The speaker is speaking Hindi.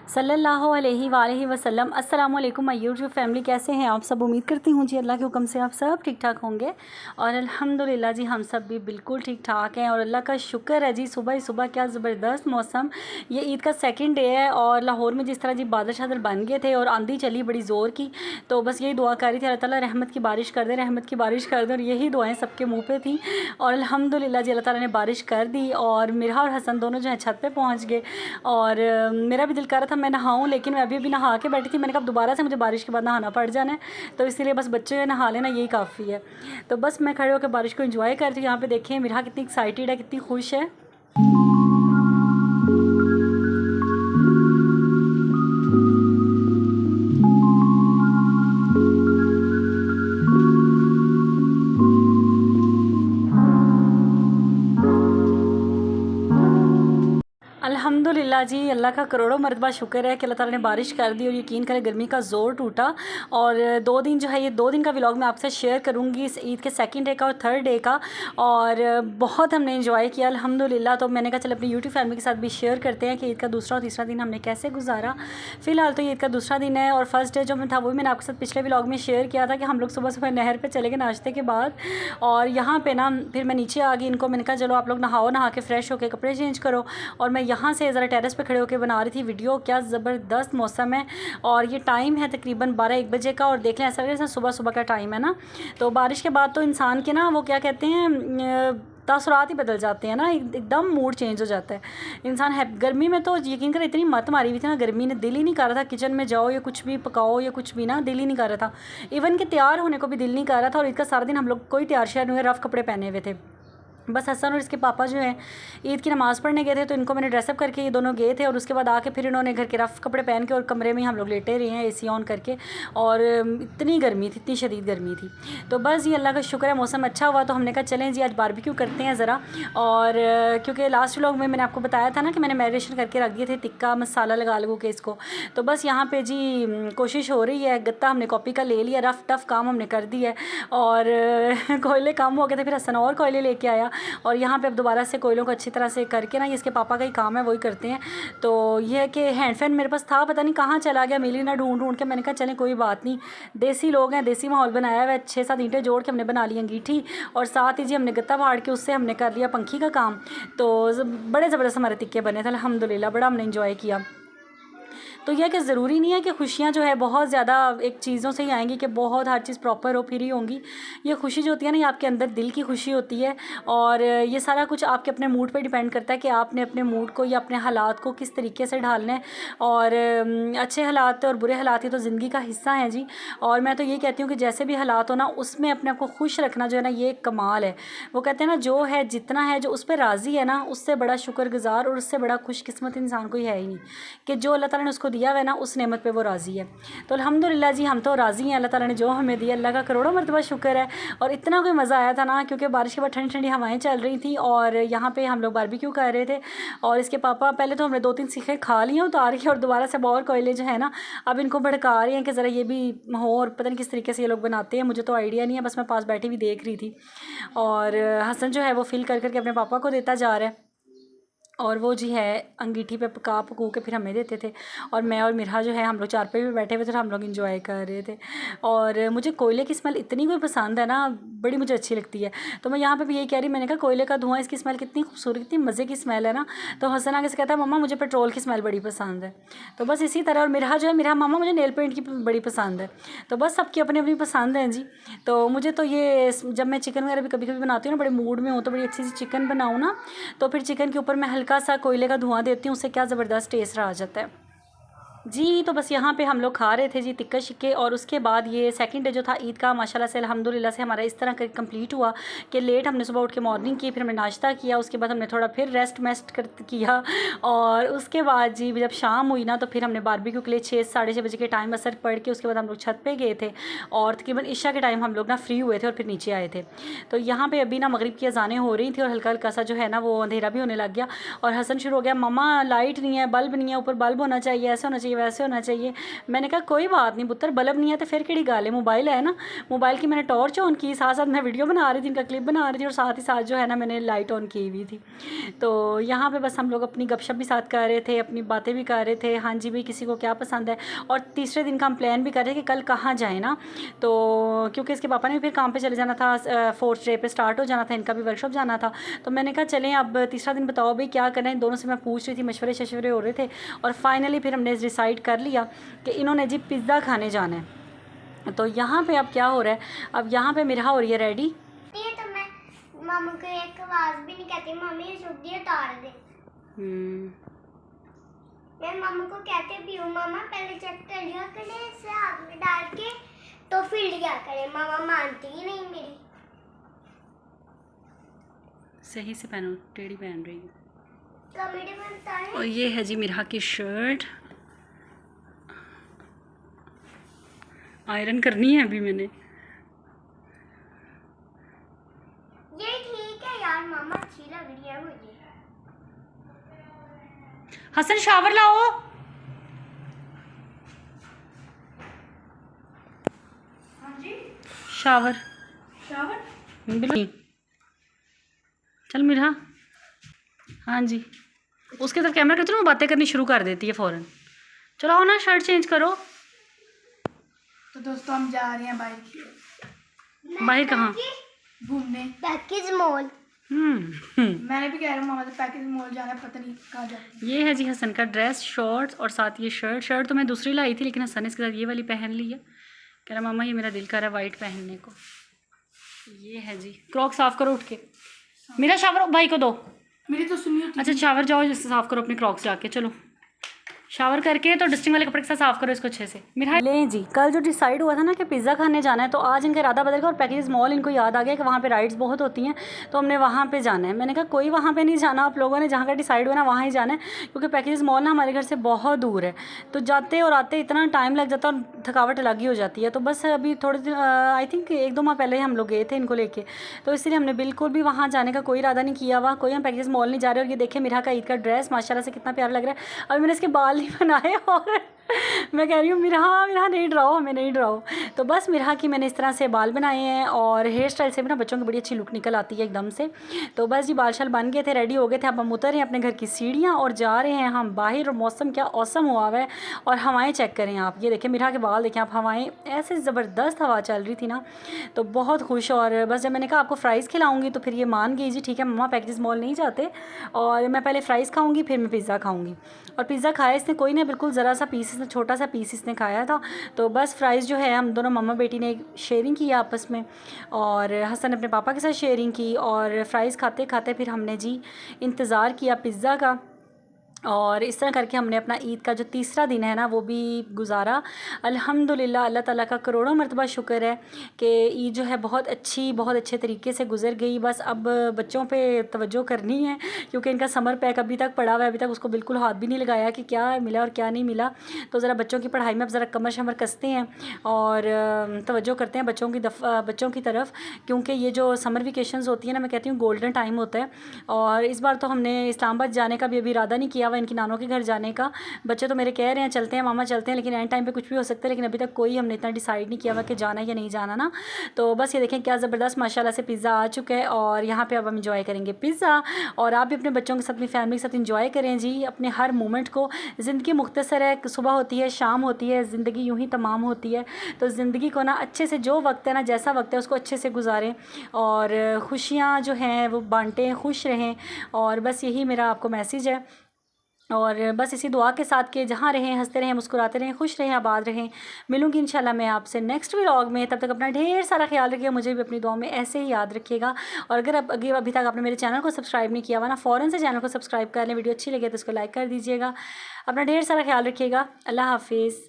सल्लल्लाहु अलैहि वसल्लम। अस्सलाम वालेकुम माय यूट्यूब फैमिली, कैसे हैं आप सब। उम्मीद करती हूँ जी अल्लाह के हुक्म से आप सब ठीक ठाक होंगे और अल्हम्दुलिल्लाह जी हम सब भी बिल्कुल ठीक ठाक हैं और अल्लाह का शुक्र है जी। सुबह ही सुबह क्या ज़बरदस्त मौसम। ये ईद का सेकंड डे है और लाहौर में जिस तरह जी बादल शादल बन गए थे और आंधी चली बड़ी ज़ोर की, तो बस यही दुआ कर रही थी अल्लाह ताला रहमत की बारिश कर दे, रहमत की बारिश कर दे। और यही दुआएँ सबके मुँह पे थी और अल्हम्दुलिल्लाह जी अल्लाह ताला ने बारिश कर दी और मिरा और हसन दोनों जो है छत पे पहुँच गए। और मेरा भी दिल कर रहा था मैं नहाऊं, लेकिन मैं अभी नहा के बैठी थी। मैंने कहा दोबारा से मुझे बारिश के बाद नहाना पड़ जाना है, तो इसीलिए बस बच्चे नहा लेना यही काफ़ी है। तो बस मैं खड़े होकर बारिश को एंजॉय कर रही हूँ। यहाँ पे देखें मिरा कितनी एक्साइटेड है, कितनी खुश है। अल्हम्दुलिल्लाह जी अल्लाह का करोड़ों मरतबा शुक्र है कि अल्लाह ताला ने बारिश कर दी और यकीन करें गर्मी का ज़ोर टूटा। और 2 दिन जो है ये 2 दिन का व्लॉग मैं आपसे शेयर करूँगी, इस ईद के सेकंड डे का और थर्ड डे का। और बहुत हमने एंजॉय किया अल्हम्दुलिल्लाह। तो मैंने कहा चल अपनी यूट्यूब फैमिली के साथ भी शेयर करते हैं कि ईद का दूसरा और तीसरा दिन हमने कैसे गुजारा। फ़िलहाल तो ईद का दूसरा दिन है और फर्स्ट डे जो मैं था वो भी मैंने आपके साथ पिछले व्लॉग में शेयर किया था कि हम लोग सुबह सुबह नहर पर चले गए नाश्ते के बाद। और यहाँ पर ना फिर मैं नीचे आ गई, इनको मैंने कहा चलो आप लोग नहाओ, नहा के फ्रेश होकर कपड़े चेंज करो। और मैं यहाँ से ज़रा टेरेस पे खड़े होकर बना रही थी वीडियो। क्या ज़बरदस्त मौसम है और ये टाइम है तकरीबन 12-1 बजे का। और देख लें ऐसा लग रहा है सुबह सुबह का टाइम है ना। तो बारिश के बाद तो इंसान के ना वो क्या कहते हैं तासुरात ही बदल जाते हैं ना, एकदम मूड चेंज हो जाता है इंसान है। गर्मी में तो यकीन कर इतनी मत मारी हुई थी ना, गर्मी ने दिल ही नहीं कर रहा था किचन में जाओ या कुछ भी पकाओ या कुछ भी ना, दिल ही नहीं कर रहा था। इवन कि तैयार होने को भी दिल नहीं कर रहा था। और इसका सारा दिन हम लोग कोई तैयार श्यार नहीं हुए, रफ़ कपड़े पहने हुए थे। बस हसन और इसके पापा जो हैं ईद की नमाज़ पढ़ने गए थे, तो इनको मैंने ड्रेसअप करके ये दोनों गए थे। और उसके बाद आके फिर इन्होंने घर के रफ़ कपड़े पहन के और कमरे में ही हम लोग लेटे रहे हैं एसी ऑन करके। और इतनी गर्मी थी, इतनी शदीद गर्मी थी। तो बस ये अल्लाह का शुक्र है मौसम अच्छा हुआ, तो हमने कहा चलें जी आज बारबेक्यू करते हैं ज़रा। और क्योंकि लास्ट व्लॉग में मैंने आपको बताया था ना कि मैंने मैरिनेशन करके रख दिए थे टिक्का मसाला लगा लगू के इसको। तो बस यहाँ पर जी कोशिश हो रही है। गत्ता हमने कॉपी का ले लिया, रफ़ टफ़ काम हमने कर दिया है। और कोयले कम हो गए थे, फिर हसन और कोयले लेके आया और यहाँ पे अब दोबारा से कोयलों को अच्छी तरह से करके ना, ये इसके पापा का ही काम है, वही करते हैं। तो ये है कि हैंड फैन मेरे पास था, पता नहीं कहाँ चला गया, मिली ना ढूंढ ढूंढ के। मैंने कहा चलें कोई बात नहीं, देसी लोग हैं, देसी माहौल बनाया हुआ है। 6-7 ईंटें जोड़ के हमने बना ली अंगीठी और साथ ही जी हमने गत्ता फाड़ के उससे हमने कर लिया पंखी का काम। तो बड़े ज़बरदस्त हमारे टिक्के बने थे अल्हम्दुलिल्लाह, बड़ा हमने इंजॉय किया। तो यह कि ज़रूरी नहीं है कि खुशियाँ जो है बहुत ज़्यादा एक चीज़ों से ही आएंगी कि बहुत हर चीज़ प्रॉपर हो फिर ही होंगी। ये खुशी जो होती है ना, ये आपके अंदर दिल की खुशी होती है। और ये सारा कुछ आपके अपने मूड पे डिपेंड करता है कि आपने अपने मूड को या अपने हालात को किस तरीके से ढालना है। और अच्छे हालात और बुरे हालात ही तो ज़िंदगी का हिस्सा हैं जी। और मैं तो ये कहती हूँ कि जैसे भी हालात हो ना, उसमें अपने आप को खुश रखना जो है ना, ये एक कमाल है। वो कहते हैं ना जो है जितना है, जो उस पर राज़ी है ना, उससे बड़ा शुक्रगुज़ार और उससे बड़ा खुशकिस्मत इंसान कोई है ही नहीं कि जो अल्लाह ताला ने उसको दिया हुआ है ना, उस नेमत पे वो राज़ी है। तो अल्हम्दुलिल्लाह जी हम तो राज़ी हैं, अल्लाह ताला ने जो हमें दिया, अल्लाह का करोड़ों मरतबा शुक्र है। और इतना कोई मज़ा आया था ना, क्योंकि बारिश के बाद ठंडी ठंडी हवाएं चल रही थी और यहाँ पे हम लोग बारबेक्यू कर रहे थे। और इसके पापा पहले तो हमने 2-3 सीखें खा ली हैं उतार के, और दोबारा से और कोयले जो है ना अब इनको भड़का रहे हैं कि ज़रा ये भी हो। और पता नहीं किस तरीके से ये लोग बनाते हैं, मुझे तो आइडिया नहीं है, बस मैं पास बैठी हुई देख रही थी। और हसन जो है वो फिल कर करके अपने पापा को देता जा रहा है और वो जी है अंगीठी पे पका पकू के फिर हमें देते थे। और मैं और मिरहा जो है हम लोग चारपाई पे बैठे हुए थे, हम लोग इंजॉय कर रहे थे। और मुझे कोयले की स्मेल इतनी कोई पसंद है ना, बड़ी मुझे अच्छी लगती है। तो मैं यहाँ पे भी यही कह रही, मैंने कहा कोयले का धुआं, इसकी स्मेल कितनी खूबसूरत, कितनी मज़े की स्मेल है ना। तो हसन आगे से कहता है मम्मा मुझे पेट्रोल की स्मेल बड़ी पसंद है। तो बस इसी तरह। और मिरहा जो है, मिरहा मामा मुझे नेल पेंट की बड़ी पसंद है। तो बस सबकी अपनी अपनी पसंद है जी। तो मुझे तो ये जब मैं चिकन वगैरह भी कभी कभी बनाती हूँ ना, बड़े मूड में हूँ तो बड़ी अच्छी सी चिकन बनाऊँ ना, तो फिर चिकन के ऊपर मैं हल्का सा कोयले का धुआं देती हूँ, उससे क्या ज़बरदस्त टेस्ट आ जाता है जी। तो बस यहाँ पे हम लोग खा रहे थे जी टिक्का शिक्के। और उसके बाद ये सेकंड डे जो था ईद का, माशाल्लाह से अल्हम्दुलिल्लाह से हमारा इस तरह का कंप्लीट हुआ कि लेट हमने सुबह उठ के मॉर्निंग की, फिर हमने नाश्ता किया, उसके बाद हमने थोड़ा फिर रेस्ट किया। और उसके बाद जी जब शाम हुई ना, तो फिर हमने बारबेक्यू के लिए 6-6:30 बजे के टाइम असर पढ़ के उसके बाद हम लोग छत पर गए थे और तकरीबन इशा के टाइम हम लोग ना फ्री हुए थे और फिर नीचे आए थे। तो यहाँ पर अभी ना मगरिब की अज़ानें हो रही थी और हल्का हल्का सा जो है ना वो अंधेरा भी होने लग गया। और हसन शुरू हो गया, मम्मा लाइट नहीं है, बल्ब नहीं है, ऊपर बल्ब होना चाहिए, ऐसा होना चाहिए। चाहिए, वैसे होना चाहिए। मैंने कहा कोई बात नहीं पुत्र, बल्ब नहीं है तो फिर केड़ी गल है, मोबाइल है ना। मोबाइल की मैंने टॉर्च ऑन की, साथ साथ मैं वीडियो बना रही थी, इनका क्लिप बना रही थी, और साथ ही साथ जो है ना मैंने लाइट ऑन की हुई थी। तो यहाँ पे बस हम लोग अपनी गपशप भी साथ कर रहे थे, अपनी बातें भी कर रहे थे, हाँ जी भाई किसी को क्या पसंद है। और तीसरे दिन का हम प्लान भी कर रहे थे कि कल कहाँ जाए ना, तो क्योंकि इसके पापा ने भी फिर काम पे चले जाना था, 4th डे पे स्टार्ट हो जाना था, इनका भी वर्कशॉप जाना था। तो मैंने कहा चलें अब तीसरा दिन बताओ भाई क्या करना है। दोनों से मैं पूछ रही थी, मशवरे हो रहे थे, और फाइनली फिर हमने डिसाइड कर लिया कि इन्होंने जी पिज़्ज़ा खाने जाना है। तो यहाँ पे अब क्या हो रहा है, अब यहाँ पे मिरहा हो रही है रेडी। तो मैं मामा को एक आवाज़ भी नहीं कहती, मम्मी सब्जी उतार दे। मैं मामा को कहते भी हूँ, मामा पहले चेक कर लिया करें इसे हाथ में डाल के, तो फिर लिया करें। मामा मानती ही नहीं मेरी। सही से पहनो, टेढ़ी पहन रही है। कमेडी बनता है। और ये है जी मिरहा की शर्ट, आयरन करनी है अभी मैंने। ये ठीक है यार, मामा अच्छी लग रही है मुझे। हसन शावर लाओ। हाँ जी, शावर शावर। चल मिरहा, हाँ जी उसके तरफ कैमरा करते ना, वो बातें करनी शुरू कर देती है फ़ौरन। चलो आओ ना, शर्ट चेंज करो। तो दोस्तों हम जा रहे हैं बाहर। बाहर कहाँ? घूमने। Package mall. मैंने भी कह रहा हूँ मामा से पैकेज मॉल जाना है, पता नहीं कहाँ जाना। ये है जी हसन का ड्रेस, शॉर्ट्स और साथ ये शर्ट तो मैं दूसरी लाई थी, लेकिन हसन ने इसके साथ ये वाली पहन ली है। कह रहा मामा ये मेरा दिल कर रहा है वाइट पहनने को। ये है जी, क्रॉक साफ़ करो उठ के। मेरा शावर भाई को दो। मेरी तो सुनी होती। अच्छा शावर जाओ, जिससे साफ़ करो अपने क्रॉक्स जाके। चलो शावर करके तो डस्टिंग वाले कपड़े के साथ साफ़ करो इसको अच्छे से। मेरा लें जी, कल जो डिसाइड हुआ था ना कि पिज़्ज़ा खाने जाना है, तो आज इनका इरादा बदल गया और पैकेज मॉल इनको याद आ गया कि वहाँ पे राइड्स बहुत होती हैं, तो हमने वहाँ पे जाना है। मैंने कहा कोई वहाँ पे नहीं जाना, आप लोगों ने जहाँ का डिसाइड हुआ ना वहाँ ही जाना है, क्योंकि पैकेज मॉल ना हमारे घर से बहुत दूर है, तो जाते और आते इतना टाइम लग जाता है और थकावट अलग ही हो जाती है। तो बस अभी थोड़े दिन आई थिंक 1-2 माह पहले हम लोग गए थे इनको लेके, तो इसलिए हमने बिल्कुल भी वहाँ जाने का कोई इरादा नहीं किया हुआ, कोई हम पैकेज मॉल नहीं जा रहे। और ये देखें मेरा का ईद का ड्रेस माशाल्लाह से कितना प्यारा लग रहा है। अभी मैंने इसके बाल नहीं बनाए और मैं कह रही हूँ मिरहा नहीं डराओ, हमें नहीं डराओ। तो बस मिरहा की मैंने इस तरह से बाल बनाए हैं, और हेयर स्टाइल से भी ना बच्चों की बड़ी अच्छी लुक निकल आती है एकदम से। तो बस जी बाल शाल बन गए थे, रेडी हो गए थे। अब हम उतर रहे हैं अपने घर की सीढ़ियाँ और जा रहे हैं हम बाहर। और मौसम क्या औसम हुआ हुआ है, और हवाएं चेक करें आप, ये देखें मिरहा के बाल देखें आप, हवाएं ऐसे ज़बरदस्त हवा चल रही थी ना, तो बहुत खुश। और बस जब मैंने कहा आपको फ़्राइज़ खिलाऊँगी, तो फिर ये मान गई जी ठीक है मम्मा पैकेज मॉल नहीं जाते, और मैं पहले फ़्राइज़ खाऊँगी फिर मैं पिज़्ज़ा खाऊँगी। और पिज़्ज़ा खाया इसने कोई नहीं, बिल्कुल ज़रा सा पीस, इसने छोटा सा पीस इसने खाया था। तो बस फ्राइज़ जो है हम दोनों मम्मा बेटी ने शेयरिंग की आपस में, और हसन ने अपने पापा के साथ शेयरिंग की। और फ्राइज़ खाते खाते फिर हमने जी इंतज़ार किया पिज़्ज़ा का, और इस तरह करके हमने अपना ईद का जो तीसरा दिन है ना वो भी गुजारा। अल्हम्दुलिल्लाह, अल्लाह ताला का करोड़ों मरतबा शुक्र है कि ईद जो है बहुत अच्छे तरीके से गुजर गई। बस अब बच्चों पे तवज्जो करनी है, क्योंकि इनका समर पैक अभी तक पड़ा हुआ है, अभी तक उसको बिल्कुल हाथ भी नहीं लगाया कि क्या मिला और क्या नहीं मिला। तो ज़रा बच्चों की पढ़ाई में अब ज़रा कमर शमर कसते हैं और तवज्जो करते हैं बच्चों की तरफ, क्योंकि ये जो समर वेकेशंस होती है ना, मैं कहती हूँ गोल्डन टाइम होता है। और इस बार तो हमने इस्लामाबाद जाने का भी अभी इरादा नहीं किया हुआ, इनकी नानों के घर जाने का। बच्चे तो मेरे कह रहे हैं चलते हैं मामा चलते हैं, लेकिन एंड टाइम पे कुछ भी हो सकता है, लेकिन अभी तक कोई हमने इतना डिसाइड नहीं किया हुआ कि जाना है या नहीं जाना ना। तो बस ये देखें क्या ज़बरदस्त माशाल्लाह से पिज़्ज़ा आ चुका है, और यहाँ पे अब हम इंजॉय करेंगे पिज़्ज़ा। और आप भी अपने बच्चों के साथ, अपनी फैमिली के साथ इंजॉय करें जी अपने हर मोमेंट को। ज़िंदगी मुख्तसर है, सुबह होती है शाम होती है, ज़िंदगी यूँ ही तमाम होती है। तो ज़िंदगी को ना अच्छे से, जो वक्त है ना जैसा वक्त है उसको अच्छे से गुजारें, और खुशियाँ जो हैं वो बांटें, खुश रहें। और बस यही मेरा आपको मैसेज है, और बस इसी दुआ के साथ कि जहाँ रहें हंसते रहें, मुस्कुराते रहें, खुश रहें, आबाद रहें। मिलूँगी इंशाल्लाह मैं आपसे नेक्स्ट व्लॉग में। तब तक अपना ढेर सारा ख्याल रखिएगा, मुझे भी अपनी दुआ में ऐसे ही याद रखिएगा। और अगर अभी तक आपने मेरे चैनल को सब्सक्राइब नहीं किया हुआ ना, फ़ौरन से चैनल को सब्सक्राइब कर लें। वीडियो अच्छी लगे तो उसको लाइक कर दीजिएगा। अपना ढेर सारा ख्याल रखिएगा। अल्लाह हाफिज़।